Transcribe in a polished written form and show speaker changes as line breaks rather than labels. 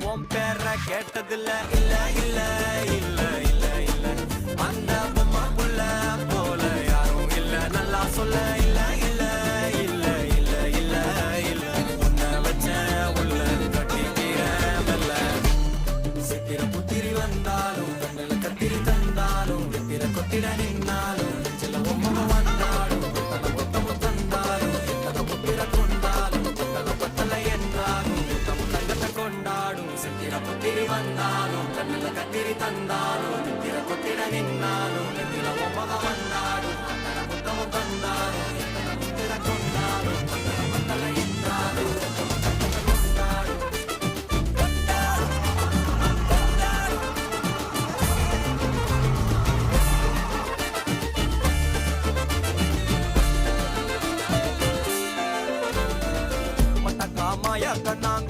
உன் பேர கேட்டதில்ல இல்ல இல்ல இல்ல இல்ல இல்ல அந்த பொம்மா புள்ள போல யாரும் இல்ல நல்லா சொல்ல இல்ல இல்ல இல்ல இல்ல இல்ல இல்ல உன்னை வச்ச உள்ள கட்டிக்கிற மெல்ல சித்திர புத்திரி வந்தாலும் கண்ணில கத்திரி தந்தாலும் வெத்திர கொத்திட நின்னாலும் சில பொம்மை வந்தாலும் புத்தனை புத்தமும் தந்தாலும் எத்தனை புத்திர கொண்டாலும் புத்தனை பத்தலை என்றாலும் புத்தமும் தங்கத்தை கொண்டாடும் சித்திர புத்திரி வந்தாலும் கண்ணில கத்திரி தந்தாலும் வெத்திர கொத்திட நின்னாலும் வெத்திர பொம்மை வந்தாடும்